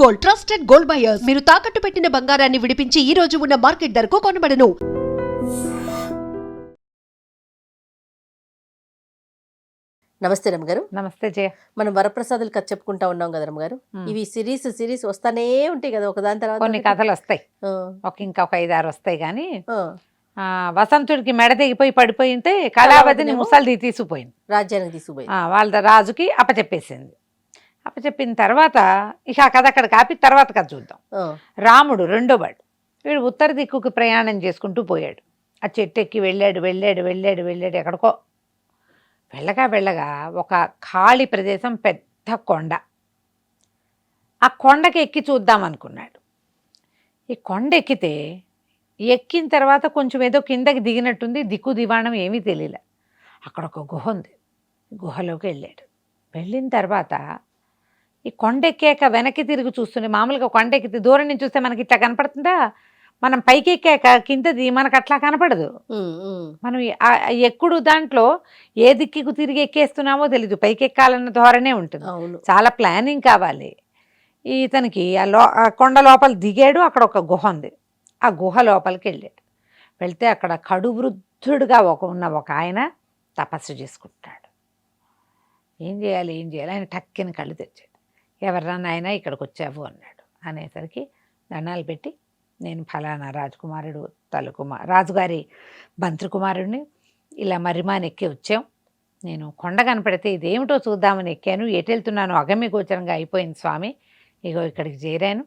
Gold, trusted gold buyers. మీరు తాకట్టు పెట్టిన బంగారాన్ని విడిపించి ఈ రోజు ఉన్న మార్కెట్ ధరకు కొనబడను. నమస్తే రమ్మగారు. నమస్తే జయ. మనం వరప్రసాదులు కథ చెప్పుకుంటా ఉన్నాం కదా రమ్మగారు. ఇవి సిరీస్ వస్తానే ఉంటాయి కదా, ఒకదాని తర్వాత కొన్ని కథలు వస్తాయి. ఇంకొక 5-6 వస్తాయి కానీ వసంతుడికి మెడ తెగిపోయి పడిపోయింటే కళావతిని ముసలిది తీసుకుపోయింది, రాజ్యానికి తీసుకుపోయింది. వాళ్ళ రాజుకి అప్పచెప్పేసింది. అప్పచెప్పిన తర్వాత ఇక ఆ కథ అక్కడ కాపి తర్వాత కథ చూద్దాం. రాముడు రెండో వాడు, వీడు ఉత్తర దిక్కుకి ప్రయాణం చేసుకుంటూ పోయాడు. ఆ చెట్టు ఎక్కి వెళ్ళాడు ఎక్కడికో వెళ్ళగా ఒక ఖాళీ ప్రదేశం, పెద్ద కొండ. ఆ కొండకి ఎక్కి చూద్దాం అనుకున్నాడు. ఈ కొండ ఎక్కిన తర్వాత కొంచెం ఏదో కిందకి దిగినట్టుంది, దిక్కు దివాణం ఏమీ తెలియలే. అక్కడ ఒక గుహ ఉంది, గుహలోకి వెళ్ళిన తర్వాత ఈ కొండ ఎక్కాక వెనక్కి తిరిగి చూస్తుండే. మామూలుగా కొండ ఎక్కితే దూరం నుంచి చూస్తే మనకి ఇట్లా కనపడుతుందా, మనం పైకి ఎక్కాక కిందది మనకు అట్లా కనపడదు. మనం ఎక్కుడు దాంట్లో ఏ దిక్కుకు తిరిగి ఎక్కేస్తున్నామో తెలీదు, పైకి ఎక్కాలన్న ధోరణే ఉంటుంది. చాలా ప్లానింగ్ కావాలి. ఇతనికి ఆ కొండ లోపల దిగాడు. అక్కడ ఒక గుహ ఉంది, ఆ గుహ లోపలికి వెళ్తే అక్కడ కడు వృద్ధుడుగా ఉన్న ఒక ఆయన తపస్సు చేసుకుంటాడు. ఏం చేయాలి ఆయన టక్కిన కళ్ళు తెచ్చాడు. ఎవర్రా నాయన ఇక్కడికి వచ్చావు అన్నాడు. అనేసరికి దండాలు పెట్టి, నేను ఫలానా రాజకుమారుడు రాజుగారి బంత్రికుమారుడిని, ఇలా మర్రిమాని ఎక్కి వచ్చాం. నేను కొండ కనపడితే ఇదేమిటో చూద్దామని ఎక్కాను, ఎటు వెళ్తున్నాను అగమ్య గోచరంగా అయిపోయింది స్వామి, ఇగో ఇక్కడికి చేరాను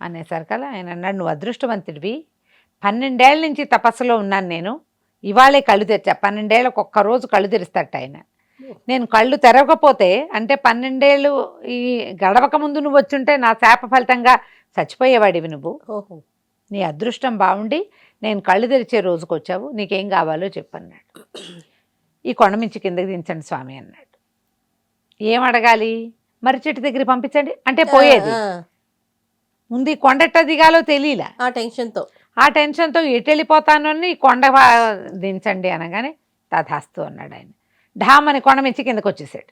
అనేసరికల్లా ఆయన అన్నాడు, నువ్వు అదృష్టవంతుడివి, 12 ఏళ్ళ నుంచి తపస్సులో ఉన్నాను నేను, ఇవాళే కళ్ళు తెచ్చా. 12 ఏళ్ళకు ఒక్కరోజు కళ్ళు తెరుస్తాట ఆయన. నేను కళ్ళు తెరవకపోతే అంటే 12 ఏళ్ళు ఈ గడవక ముందు నువ్వు వచ్చుంటే నా శాప ఫలితంగా చచ్చిపోయేవాడివి నువ్వు. నీ అదృష్టం బాగుండి నేను కళ్ళు తెరిచే రోజుకు వచ్చావు, నీకేం కావాలో చెప్పన్నాడు. ఈ కొండ మించి కిందకి దించండి స్వామి అన్నాడు. ఏం అడగాలి, మర్రి చెట్టు దగ్గర పంపించండి అంటే పోయేది. ముందు ఈ కొండ ఎట్ట దిగాలో తెలియలే, ఆ టెన్షన్తో ఎటు వెళ్ళిపోతాను అని కొండ దించండి అనగానే తథాస్తు అన్నాడు ఆయన. ఢామని కొండ మించి కిందకు వచ్చేసాడు.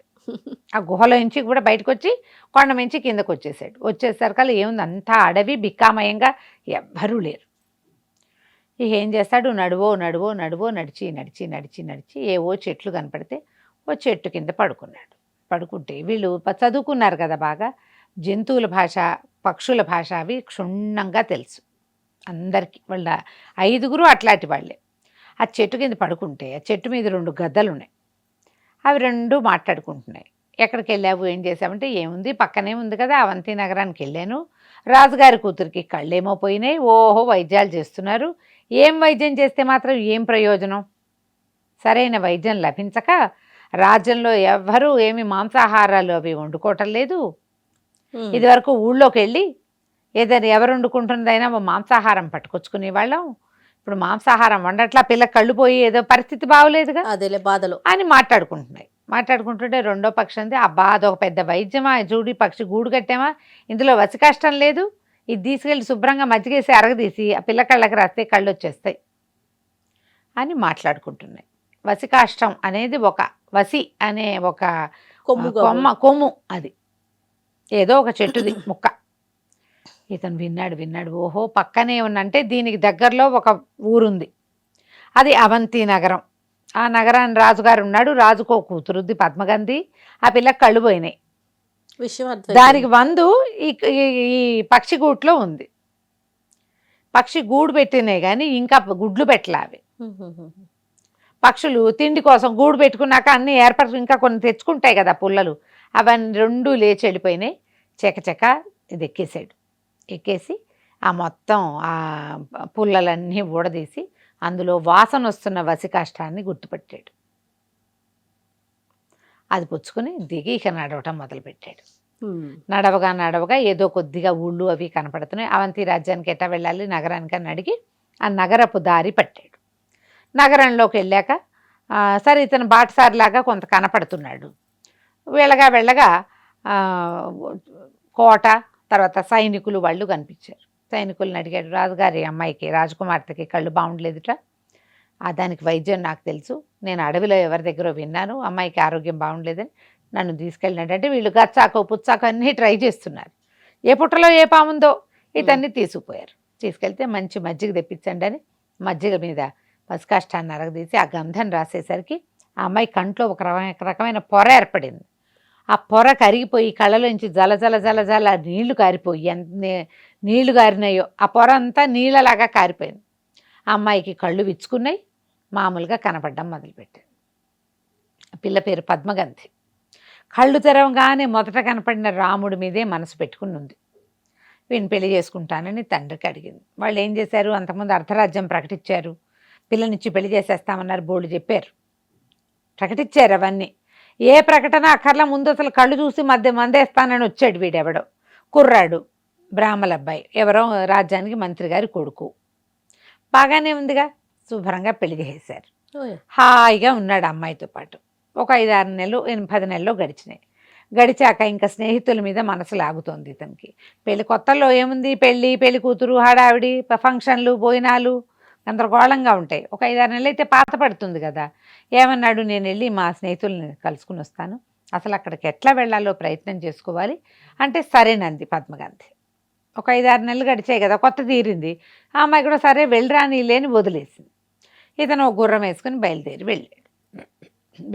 ఆ గుహలో నుంచి కూడా బయటకు వచ్చి కొండ మించి కిందకు వచ్చేసాడు. వచ్చేసరికల్లా ఏముంది, అంతా అడవి బిక్కామయంగా ఎవ్వరూ లేరు. ఇక ఏం చేస్తాడు, నడువో నడిచి ఏవో చెట్లు కనపడితే ఓ చెట్టు కింద పడుకుంటే వీళ్ళు చదువుకున్నారు కదా బాగా, జంతువుల భాష పక్షుల భాష అవి క్షుణ్ణంగా తెలుసు అందరికీ. వాళ్ళ 5గురు అట్లాంటి వాళ్ళే. ఆ చెట్టు కింద పడుకుంటే ఆ చెట్టు మీద 2 గద్దలు ఉన్నాయి, అవి 2 మాట్లాడుకుంటున్నాయి. ఎక్కడికి వెళ్ళావు, ఏం చేసావంటే, ఏముంది పక్కనే ఉంది కదా అవంతి నగరానికి వెళ్ళాను, రాజుగారి కూతురికి కళ్ళేమో పోయినాయి, ఓహో వైద్యాలు చేస్తున్నారు, ఏం వైద్యం చేస్తే మాత్రం ఏం ప్రయోజనం, సరైన వైద్యం లభించక రాజ్యంలో ఎవ్వరూ ఏమి మాంసాహారాలు అవి వండుకోవటం లేదు. ఇదివరకు ఊళ్ళోకి వెళ్ళి ఏదైనా ఎవరు వండుకుంటుందైనా మాంసాహారం పట్టుకొచ్చుకునే వాళ్ళం, ఇప్పుడు మాంసాహారం వండట్లా, పిల్లకి కళ్ళు పోయి ఏదో పరిస్థితి బాగోలేదుగా, అదేలే బాధలు అని మాట్లాడుకుంటుంటే రెండో పక్షి అంది, అబ్బా అదొక పెద్ద వైద్యమా, జూడి పక్షి గూడు కట్టామా, ఇందులో వచ్చి కష్టం లేదు, ఇది తీసుకెళ్ళి శుభ్రంగా మజ్జిగేసి అరగదీసి ఆ పిల్ల కళ్ళకి రాస్తే కళ్ళు వచ్చేస్తాయి అని మాట్లాడుకుంటున్నాయి. వసికాష్టం అనేది ఒక వసి అనే ఒక కొమ్ము, అది ఏదో ఒక చెట్టుది ముక్క. ఇతను విన్నాడు, ఓహో పక్కనే ఉన్నంటే దీనికి దగ్గరలో ఒక ఊరుంది, అది అవంతి నగరం. ఆ నగరాన్ని రాజుగారు ఉన్నాడు, రాజుకో కూతురుద్ది పద్మగంధి, ఆ పిల్లకి కళ్ళు పోయినాయి. దానికి వందు ఈ పక్షి గూట్లో ఉంది. పక్షి గూడు పెట్టినాయి కానీ ఇంకా గుడ్లు పెట్టలే అవి. పక్షులు తిండి కోసం గూడు పెట్టుకున్నాక అన్ని ఏర్పరచు ఇంకా కొన్ని తెచ్చుకుంటాయి కదా పుల్లలు, అవన్నీ 2 లేచి వెళ్ళిపోయినాయి. చెకచెక ఇది ఎక్కేసి ఆ మొత్తం ఆ పుల్లలన్నీ ఊడదీసి అందులో వాసన వస్తున్న వసికాష్టాన్ని గుర్తుపెట్టాడు. అది పుచ్చుకొని దిగి ఇక నడవటం మొదలుపెట్టాడు. నడవగా ఏదో కొద్దిగా ఊళ్ళు అవి కనపడుతున్నాయి. అవంతి రాజ్యానికి ఎట్టా వెళ్ళాలి, నగరానికి అని అడిగి ఆ నగరపు దారి పట్టాడు. నగరంలోకి వెళ్ళాక సరే ఇతను బాటసారిలాగా కొంత కనపడుతున్నాడు. వెళ్ళగా కోట, తర్వాత సైనికులు వాళ్ళు కనిపించారు. సైనికులను అడిగాడు, రాజుగారి అమ్మాయికి రాజకుమార్తెకి కళ్ళు బాగుండలేదుట, దానికి వైద్యం నాకు తెలుసు, నేను అడవిలో ఎవరి దగ్గర విన్నాను, అమ్మాయికి ఆరోగ్యం బాగుండలేదని నన్ను తీసుకెళ్ళినట్టు అంటే వీళ్ళు గచ్చాకు పుచ్చాకు అన్నీ ట్రై చేస్తున్నారు. ఏ పుట్టలో ఏ పాముందో ఇతన్ని తీసుకుపోయారు. తీసుకెళ్తే మంచి మజ్జిగ తెప్పించండి అని మజ్జిగ మీద పసుకాష్టాన్ని అరగదీసి ఆ గంధం రాసేసరికి ఆ అమ్మాయి కంట్లో ఒక రకమైన పొర ఏర్పడింది. ఆ పొర కరిగిపోయి కళ్ళలోంచి జల జల జల జల నీళ్లు కారిపోయి ఎంత నీళ్లు కారినాయో ఆ పొర అంతా నీళ్ళలాగా కారిపోయింది. ఆ అమ్మాయికి కళ్ళు విచ్చుకున్నాయి, మామూలుగా కనపడడం మొదలుపెట్టింది. పిల్ల పేరు పద్మగంధి. కళ్ళు తెరవగానే మొదట కనపడిన రాముడి మీదే మనసు పెట్టుకుని ఉంది. వీడిని పెళ్లి చేసుకుంటానని తండ్రికి అడిగింది. వాళ్ళు ఏం చేశారు, అంతకుముందు అర్ధరాజ్యం ప్రకటించారు, పిల్లనిచ్చి పెళ్లి చేసేస్తామన్నారు, బోర్డు చెప్పారు, ప్రకటించారు. అవన్నీ ఏ ప్రకటన అక్కర్లా, ముందు అసలు కళ్ళు చూసి మందేస్తానని వచ్చాడు వీడెవడో కుర్రాడు, బ్రాహ్మల అబ్బాయి, ఎవరో రాజ్యానికి మంత్రి గారి కొడుకు. బాగానే ఉందిగా, శుభ్రంగా పెళ్లి చేసేశారు. హాయిగా ఉన్నాడు అమ్మాయితో పాటు. ఒక 5-6 నెలలు 10 నెలలు గడిచినాయి. గడిచాక ఇంకా స్నేహితుల మీద మనసు లాగుతోంది ఇతనికి. పెళ్లి కొత్తల్లో ఏముంది, పెళ్లి కూతురు, హడావిడి, ఫంక్షన్లు, భోజనాలు గందరగోళంగా ఉంటాయి. ఒక 5-6 నెలలు అయితే పాత పడుతుంది కదా. ఏమన్నాడు, నేను వెళ్ళి మా స్నేహితుల్ని కలుసుకుని వస్తాను, అసలు అక్కడికి ఎట్లా వెళ్ళాలో ప్రయత్నం చేసుకోవాలి అంటే సరేనంది పద్మగంధి. ఒక 5-6 నెలలు గడిచాయి కదా, కొత్త తీరింది. ఆ అమ్మాయి కూడా సరే వెళ్ళరా నీలేని వదిలేసింది. ఇతను ఒక గుర్రం వేసుకుని బయలుదేరి వెళ్ళాడు.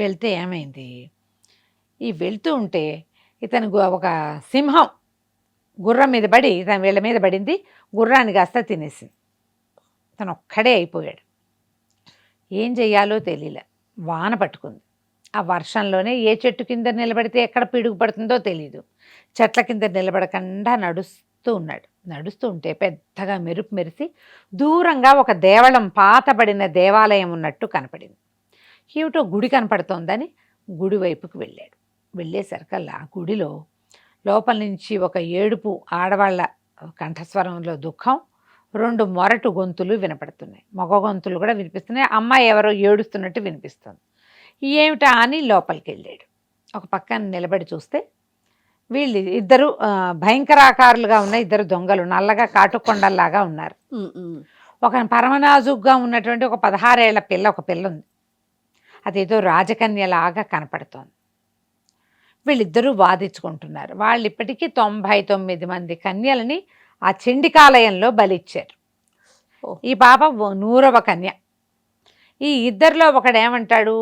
వెళ్తే ఏమైంది, ఈ వెళ్తూ ఉంటే ఇతను ఒక సింహం గుర్రం మీద పడి ఇతను వీళ్ళ మీద పడింది, గుర్రాన్ని కాస్త తినేసింది. తను ఒక్కడే అయిపోయాడు. ఏం చెయ్యాలో తెలియలే. వాన పట్టుకుంది. ఆ వర్షంలోనే ఏ చెట్టు కింద నిలబడితే ఎక్కడ పిడుగు పడుతుందో తెలీదు. చెట్ల కింద నిలబడకుండా నడుస్తూ ఉన్నాడు. నడుస్తూ ఉంటే పెద్దగా మెరుపు మెరిసి దూరంగా ఒక దేవళం, పాతబడిన దేవాలయం ఉన్నట్టు కనపడింది. ఏమిటో గుడి కనపడుతోందని గుడి వైపుకి వెళ్ళాడు. వెళ్ళేసరికల్లా ఆ గుడిలో లోపల నుంచి ఒక ఏడుపు, ఆడవాళ్ళ కంఠస్వరంలో దుఃఖం, 2 మొరటు గొంతులు వినపడుతున్నాయి. మగ గొంతులు కూడా వినిపిస్తున్నాయి. అమ్మాయి ఎవరో ఏడుస్తున్నట్టు వినిపిస్తుంది. ఏమిటా అని లోపలికి వెళ్ళాడు. ఒక పక్కన నిలబడి చూస్తే వీళ్ళు ఇద్దరు భయంకరాకారులుగా ఉన్న 2 దొంగలు, నల్లగా కాటుకొండల్లాగా ఉన్నారు. ఒక పరమనాజుగ్గా ఉన్నటువంటి ఒక 16 ఏళ్ల పిల్ల, ఒక పిల్ల ఉంది. అదేదో రాజకన్యలాగా కనపడుతోంది. వీళ్ళిద్దరూ వాదించుకుంటున్నారు. వాళ్ళు ఇప్పటికీ 99 మంది కన్యలని ఆ చండికాలయంలో బలిచ్చారు. ఈ పాప 100వ కన్య. ఈ ఇద్దరిలో ఒకడేమంటాడు,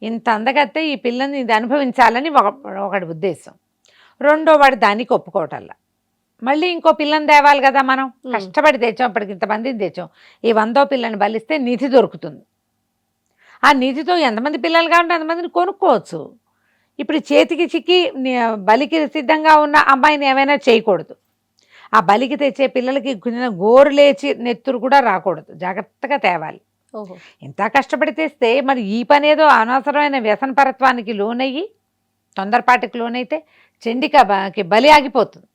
ఇంత అందగత్తే ఈ పిల్లని ఇది అనుభవించాలని ఒకటి ఉద్దేశం. రెండో వాడు దానికి ఒప్పుకోవటల్లా. మళ్ళీ ఇంకో పిల్లని తేవాలి కదా, మనం కష్టపడి తెచ్చాం, ఇప్పటికి ఇంతమందిని తెచ్చాం, ఈ 100వ పిల్లని బలిస్తే నిధి దొరుకుతుంది. ఆ నిధితో ఎంతమంది పిల్లలు కావాలంటే అంతమందిని కొనుక్కోవచ్చు. ఇప్పుడు చేతికి చిక్కి బలికి సిద్ధంగా ఉన్న అమ్మాయిని ఏమైనా చేయకూడదు. ఆ బలికి తెచ్చే పిల్లలకి గోరు లేచి నెత్తురు కూడా రాకూడదు, జాగ్రత్తగా తేవాలి. ఎంత కష్టపడి తెస్తే మరి ఈ పని ఏదో అనవసరమైన వ్యసనపరత్వానికి లోనయ్యి తొందరపాటికి లోనైతే చండికకి బలి ఆగిపోతుంది.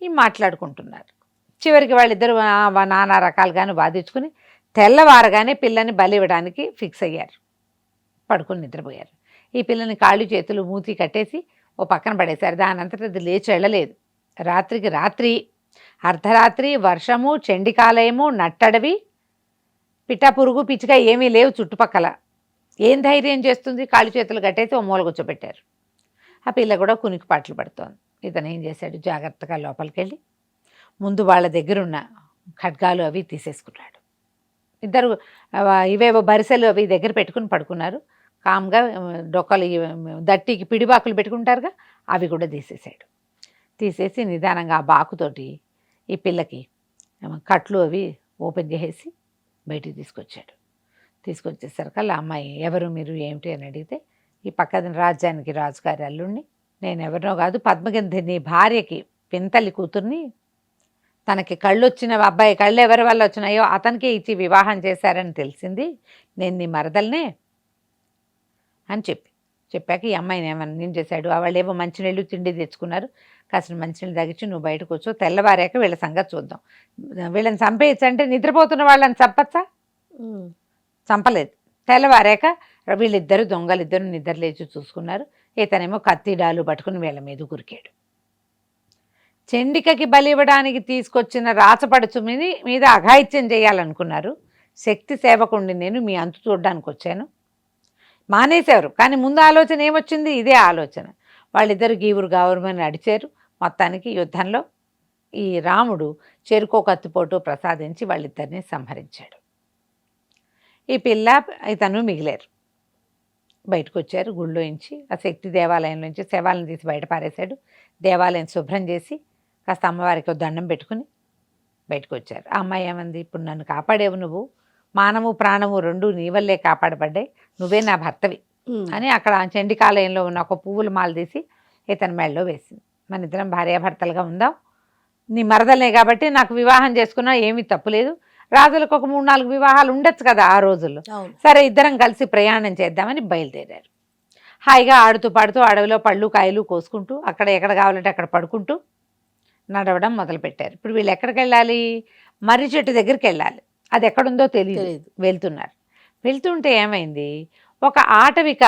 ఈ మాట్లాడుకుంటున్నారు. చివరికి వాళ్ళిద్దరూ నానా రకాలుగాను వాదించుకుని తెల్లవారగానే పిల్లని బలి ఇవ్వడానికి ఫిక్స్ అయ్యారు. పడుకుని నిద్రపోయారు. ఈ పిల్లని కాళ్ళు చేతులు మూతి కట్టేసి ఓ పక్కన పడేశారు. దానంతట అది లేచి వెళ్ళలేదు. రాత్రికి రాత్రి, అర్ధరాత్రి, వర్షము, చండికాలయము, నట్టడవి, పిట్ట పురుగు పిచ్చిక ఏమీ లేవు చుట్టుపక్కల. ఏం ధైర్యం చేస్తుంది, కాళ్ళు చేతులు కట్టేసి ఓ మూల కూర్చోబెట్టారు. ఆ పిల్ల కూడా కునికి పాటలు పడుతోంది. ఇతను ఏం చేశాడు, జాగ్రత్తగా లోపలికి వెళ్ళి ముందు వాళ్ళ దగ్గరున్న ఖడ్గాలు అవి తీసేసుకున్నాడు. ఇద్దరు ఇవేవో బరిసెలు అవి దగ్గర పెట్టుకుని పడుకున్నారు. కామ్గా డొక్కలు దట్టికి పిడిబాకులు పెట్టుకుంటారుగా, అవి కూడా తీసేసాడు. తీసేసి నిదానంగా ఆ బాకుతోటి ఈ పిల్లకి కట్లు అవి ఓపెన్ చేసేసి బయటికి తీసుకొచ్చాడు. తీసుకొచ్చేసరికల్లా అమ్మాయి, ఎవరు మీరు ఏమిటి అని అడిగితే, ఈ పక్కన రాజ్యానికి రాజుగారి అల్లుడిని, నేను ఎవరినో కాదు, పద్మగంధి నీ భార్యకి పింతలి కూతుర్ని, తనకి కళ్ళు వచ్చిన అబ్బాయి కళ్ళు ఎవరి వల్ల వచ్చినాయో అతనికే ఇచ్చి వివాహం చేశారని తెలిసింది, నేను నీ మరదల్నే అని చెప్పాక ఈ అమ్మాయిని ఏమన్నా ఏం చేశాడు, వాళ్ళు ఏవో మంచినీళ్ళు తిండి తెచ్చుకున్నారు. కాసిన మంచినీళ్ళు తగ్గించి నువ్వు బయటకు వచ్చో, తెల్లవారాక వీళ్ళ సంగతి చూద్దాం. వీళ్ళని చంపేయచ్చు అంటే నిద్రపోతున్న వాళ్ళని చంపచ్చా, చంపలేదు. తెల్లవారాక వీళ్ళిద్దరు దొంగలిద్దరు నిద్ర లేచి చూసుకున్నారు. ఇతనేమో కత్తిడాలు పట్టుకుని వీళ్ళ మీద గురికాడు. చండికకి బలి ఇవ్వడానికి తీసుకొచ్చిన రాచపడుచు మీద అఘాయిత్యం చేయాలనుకున్నారు. శక్తి సేవకుండి నేను మీ అంతు చూడడానికి వచ్చాను, మానేశారు. కానీ ముందు ఆలోచన ఏమొచ్చింది? ఇదే ఆలోచన. వాళ్ళిద్దరు గీవురు గావురుమని నడిచారు. మొత్తానికి యుద్ధంలో ఈ రాముడు చెరుకో కత్తిపోటు ప్రసాదించి వాళ్ళిద్దరిని సంహరించాడు. ఈ పిల్ల ఇతను మిగిలారు. బయటకు వచ్చారు గుళ్ళోంచి. ఆ శక్తి దేవాలయం నుంచి శవాలను తీసి బయట పారేశాడు. దేవాలయం శుభ్రం చేసి కాస్త అమ్మవారికి దండం పెట్టుకుని బయటకు వచ్చారు. ఆ అమ్మాయి ఏమంది, ఇప్పుడు నన్ను కాపాడేవు నువ్వు, మానము ప్రాణము రెండు నీ వల్లే కాపాడబడ్డాయి, నువ్వే నా భర్తవి అని అక్కడ చండికాలయంలో ఉన్న ఒక పువ్వుల మాల తీసి ఇతని మెడలో వేసింది. మన ఇద్దరం భార్యాభర్తలుగా ఉందాం, నీ మరదలే కాబట్టి నాకు వివాహం చేసుకున్నా ఏమీ తప్పులేదు. రాజులకు ఒక 3-4 వివాహాలు ఉండొచ్చు కదా ఆ రోజుల్లో. సరే ఇద్దరం కలిసి ప్రయాణం చేద్దామని బయలుదేరారు. హాయిగా ఆడుతూ పాడుతూ అడవిలో పళ్ళు కాయలు కోసుకుంటూ అక్కడ ఎక్కడ కావాలంటే అక్కడ పడుకుంటూ నడవడం మొదలుపెట్టారు. ఇప్పుడు వీళ్ళు ఎక్కడికి వెళ్ళాలి? మర్రి చెట్టు దగ్గరికి వెళ్ళాలి. అది ఎక్కడుందో తెలియదు. వెళ్తున్నారు. వెళ్తుంటే ఏమైంది, ఒక ఆటవిక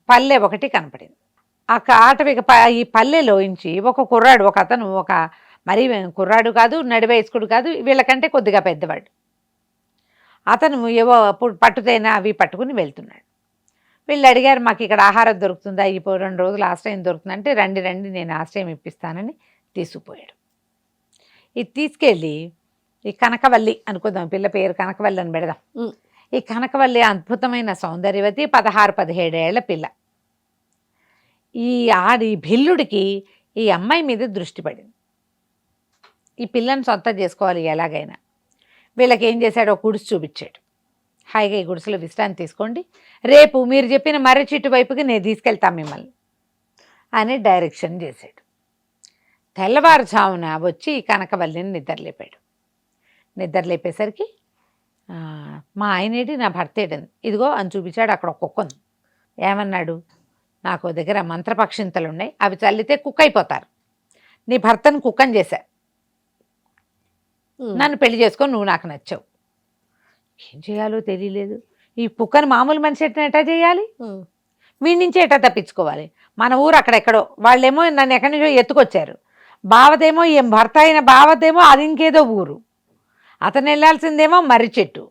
పల్లె ఒకటి కనపడింది. ఆ ఆటవిక ఈ పల్లెలోంచి ఒక కుర్రాడు, ఒక అతను, ఒక మరీ కుర్రాడు కాదు, నడివయస్కుడు కాదు, వీళ్ళకంటే కొద్దిగా పెద్దవాడు. అతను ఏవో పట్టుదైనా అవి పట్టుకుని వెళ్తున్నాడు. వీళ్ళు అడిగారు, మాకు ఇక్కడ ఆహారం దొరుకుతుందా, ఈ 2 రోజులు ఆశ్రయం దొరుకుతుందంటే, రండి రండి నేను ఆశ్రయం ఇప్పిస్తానని తీసుకుపోయాడు. ఇది తీసుకెళ్ళి ఈ కనకవల్లి అనుకుందాం, పిల్ల పేరు కనకవల్లి అని పెడదాం. ఈ కనకవల్లి అద్భుతమైన సౌందర్యవతి, 16-17 ఏళ్ల పిల్ల. ఈ భిల్లుడికి ఈ అమ్మాయి మీద దృష్టి పడింది. ఈ పిల్లని సొంతం చేసుకోవాలి ఎలాగైనా. వీళ్ళకి ఏం చేశాడో గుడిసి చూపించాడు. హాయిగా ఈ గుడిసెలో విశ్రాంతి తీసుకోండి, రేపు మీరు చెప్పిన మర్రి చెట్టు వైపుకి నేను తీసుకెళ్తాను మిమ్మల్ని అని డైరెక్షన్ చేశాడు. తెల్లవారుజామున వచ్చి కనకవల్లిని నిద్రలేపాడు. నిద్రలేపేసరికి మా ఆయనేటి, నా భర్త ఏడని, ఇదిగో అని చూపించాడు. అక్కడ ఒక కుక్క ఉంది. ఏమన్నాడు, నాకు దగ్గర మంత్రపక్షింతలు ఉన్నాయి, అవి చల్లితే కుక్క అయిపోతారు, నీ భర్తను కుక్కని చేశా, నన్ను పెళ్లి చేసుకొని నువ్వు నాకు నచ్చావు. ఏం చేయాలో తెలియలేదు. ఈ కుక్కని మామూలు మనిషి ఎట్టా చేయాలి, వీడి నుంచి ఎట్టా తప్పించుకోవాలి. మన ఊరు అక్కడెక్కడో, వాళ్ళేమో నన్ను ఎక్కడి నుంచో ఎత్తుకొచ్చారు. బావదేమో ఏం భర్త అయిన బావదేమో అది ఇంకేదో ఊరు, అతను వెళ్ళాల్సిందేమో మర్రి చెట్టు.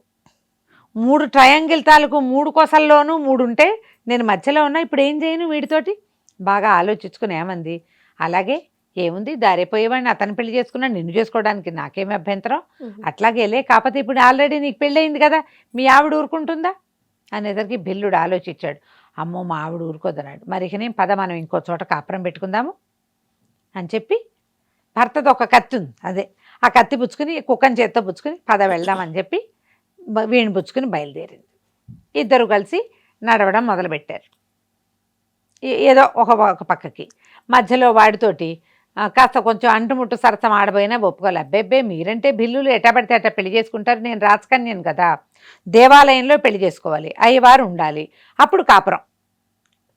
3 ట్రయాంగిల్ తాలూకు 3 కొసల్లోనూ 3 ఉంటే నేను మధ్యలో ఉన్నా, ఇప్పుడు ఏం చేయను వీడితోటి. బాగా ఆలోచించుకుని ఏమంది, అలాగే ఏముంది, దారిపోయేవాడిని అతను పెళ్లి చేసుకున్నా, నిన్ను చేసుకోవడానికి నాకేమి అభ్యంతరం, అట్లాగేలే, కాకపోతే ఇప్పుడు ఆల్రెడీ నీకు పెళ్ళి అయింది కదా, మీ ఆవిడ ఊరుకుంటుందా అనేసరికి భిల్లుడు ఆలోచించాడు. అమ్మో మా ఆవిడ ఊరుకోదన్నాడు. మరి ఇక నేను పద, మనం ఇంకో చోట కాపురం పెట్టుకుందాము అని చెప్పి, భర్తతో ఒక కత్తి ఉంది, అదే ఆ కత్తి పుచ్చుకుని కుక్కని చేత్తో పుచ్చుకుని పద వెళ్దామని చెప్పి వీణి పుచ్చుకుని బయలుదేరింది. ఇద్దరు కలిసి నడవడం మొదలుపెట్టారు. ఏదో ఒక పక్కకి. మధ్యలో వాడితోటి కాస్త కొంచెం అంటుముట్టు సరసం ఆడబోయినా ఒప్పుకోవాలి. అబ్బెబ్బే మీరంటే భిల్లులు ఎట్టా పడితే అట్టా పెళ్లి చేసుకుంటారు, నేను రాజకన్యను కదా, దేవాలయంలో పెళ్లి చేసుకోవాలి, అయ్యవారు ఉండాలి, అప్పుడు కాపురం,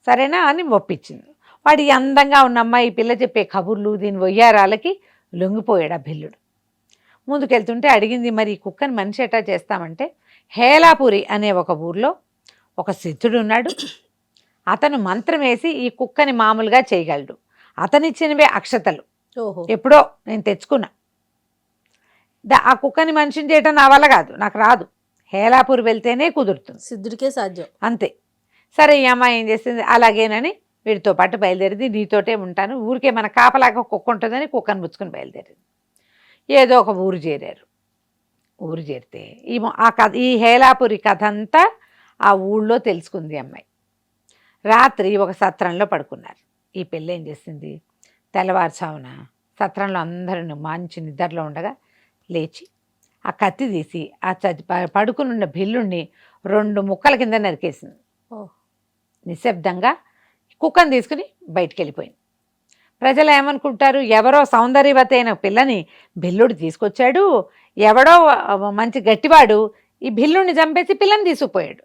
సరేనా అని ఒప్పించింది. వాడి అందంగా ఉన్న అమ్మాయి పిల్ల చెప్పే కబుర్లు, దీని వయ్యారాలకి లొంగిపోయాడు ఆ భిల్లుడు. ముందుకెళ్తుంటే అడిగింది, మరి ఈ కుక్కని మనిషి ఎట్టా చేస్తామంటే, హేలాపురి అనే ఒక ఊర్లో ఒక సిద్ధుడు ఉన్నాడు, అతను మంత్రం వేసి ఈ కుక్కని మామూలుగా చేయగలడు, అతనిచ్చినవే అక్షతలు, ఎప్పుడో నేను తెచ్చుకున్నా, ఆ కుక్కని మనిషిని చేయటం నా వల్ల కాదు, నాకు రాదు, హేలాపూర్ వెళ్తేనే కుదురుతుంది, సిద్ధుడికే సాధ్యం అంతే. సరే ఈ అమ్మాయి ఏం చేసింది, అలాగేనని వీడితో పాటు బయలుదేరింది. నీతోటే ఉంటాను, ఊరికే మన కాపలాగా కుక్క ఉంటుందని కుక్కను పుచ్చుకొని బయలుదేరింది. ఏదో ఒక ఊరు చేరారు. ఊరు చేరితే ఈ హేలాపురి కథ అంతా ఆ ఊళ్ళో తెలుసుకుంది అమ్మాయి. రాత్రి ఒక సత్రంలో పడుకున్నారు. ఈ పెళ్ళి ఏం చేసింది, తెల్లవారుజామున సత్రంలో అందరూ మంచి నిద్రలో ఉండగా లేచి ఆ కత్తి తీసి ఆ పడుకునున్న భిల్లుణ్ణి 2 ముక్కల కింద నరికేసింది. నిశ్శబ్దంగా కుక్కను తీసుకుని బయటికి వెళ్ళిపోయింది. ప్రజలు ఏమనుకుంటారు, ఎవరో సౌందర్యవతి అయిన పిల్లని భిల్లుడు తీసుకొచ్చాడు, ఎవడో మంచి గట్టివాడు ఈ భిల్లుడిని చంపేసి పిల్లని తీసుకుపోయాడు,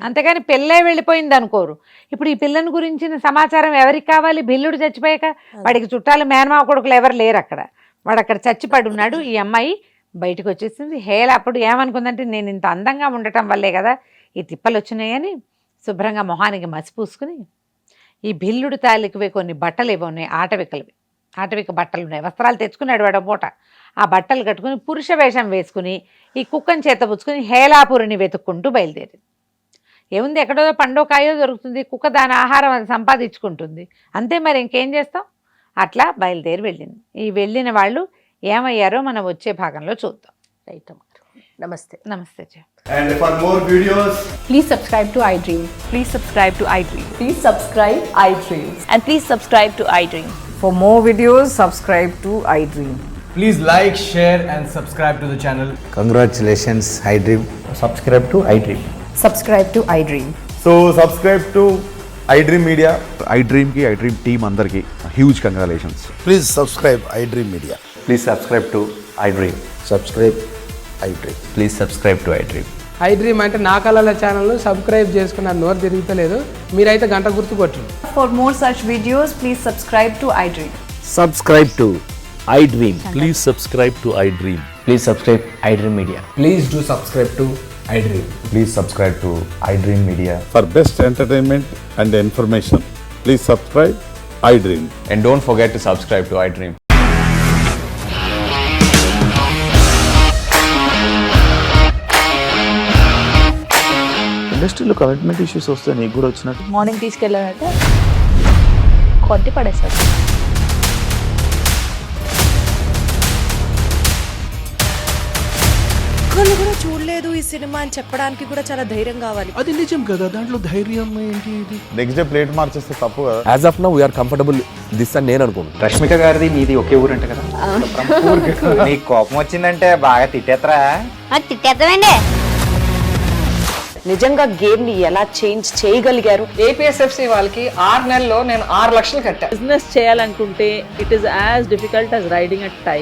అంతేగాని పిల్లే వెళ్ళిపోయింది అనుకోరు. ఇప్పుడు ఈ పిల్లని గురించిన సమాచారం ఎవరికి కావాలి, భిల్లుడు చచ్చిపోయాక వాడికి చుట్టాలు మేనమావ కొడుకులు ఎవరు లేరు అక్కడ, వాడు అక్కడ చచ్చిపడి ఉన్నాడు. ఈ అమ్మాయి బయటకు వచ్చేసింది. హేళ అప్పుడు ఏమనుకుందంటే, నేను ఇంత అందంగా ఉండటం వల్లే కదా ఈ తిప్పలు వచ్చినాయని శుభ్రంగా మొహానికి మసి పూసుకుని, ఈ భిల్లుడు తాలికవే కొన్ని బట్టలు ఏవో ఉన్నాయి, ఆటవిక బట్టలు ఉన్నాయి, వస్త్రాలు తెచ్చుకున్నాడు వాడు పూట. ఆ బట్టలు కట్టుకుని పురుష వేషం వేసుకుని ఈ కుక్కని చేత పుచ్చుకుని హేలాపురిని వెతుక్కుంటూ బయలుదేరింది. ఏముంది, ఎక్కడో పండో కాయో దొరుకుతుంది, కుక్క దాని ఆహారం అది సంపాదించుకుంటుంది, అంతే. మరి ఇంకేం చేస్తాం? అట్లా బయలుదేరి వెళ్ళింది. ఈ వెళ్ళిన వాళ్ళు ఏమయ్యారో మనం వచ్చే భాగంలో చూద్దాం. రైట్ అమ్మగారు, నమస్తే. నమస్తే జయ. And for more videos, Please subscribe to iDream. Please subscribe to iDream. Please subscribe iDream. And please subscribe to iDream. For more videos, subscribe to iDream. please like, share and subscribe to the channel. Congratulations, iDream. Subscribe to iDream. Subscribe to iDream. So subscribe to iDream Media. iDream ki iDream team andarki huge congratulations. Please subscribe iDream Media. Please subscribe to iDream. Subscribe iDream. Please subscribe to iDream. iDream అంటే నా కళల channel subscribe చేసుకున్న నోరు తిరుగుతలేదు, మీరైతే గంట గుర్తు కొట్టండి. For more such videos, please subscribe to iDream. Subscribe to iDream. Please subscribe to iDream. Please subscribe iDream Media. Please do subscribe to iDream. Please subscribe to iDream Media. For best entertainment and information, please subscribe iDream. And don't forget to subscribe to iDream. ఇండస్ట్రీలో commitment issues వస్తే నీకు కూడా వచ్చినట్టు morning తీసుకెళ్ళాలంటే కొట్టి పడేసాడు. ఒక్కళ్ళు కూడా చూడలేదు ఈ సినిమా అని చెప్పడానికి కూడా చాలా ధైర్యం కావాలి. అది నిజం కదా, దాంట్లో ధైర్యం ఏంటి? ఇది నెక్స్ట్ డే ప్లేట్ మార్చేస్తే తప్పు కదా. As of now we are comfortable this అని నేను అనుకుంటున్నాను. రష్మిక గారిది మీది ఒకే ఊరంట కదా. నీకు కోపం వచ్చిందంటే బాగా తిట్టేత్తరా? తిట్టేద్దామండి. నిజంగా గేమ్ ని ఎలా చేంజ్ చేయగలిగారు? ఏపీఎస్ఎఫ్సి వాళ్ళకి 6 నెలల్లో నేను 6 లక్షలు కట్టా. బిజినెస్ చేయాలనుకుంటే it is as difficult as riding a tiger.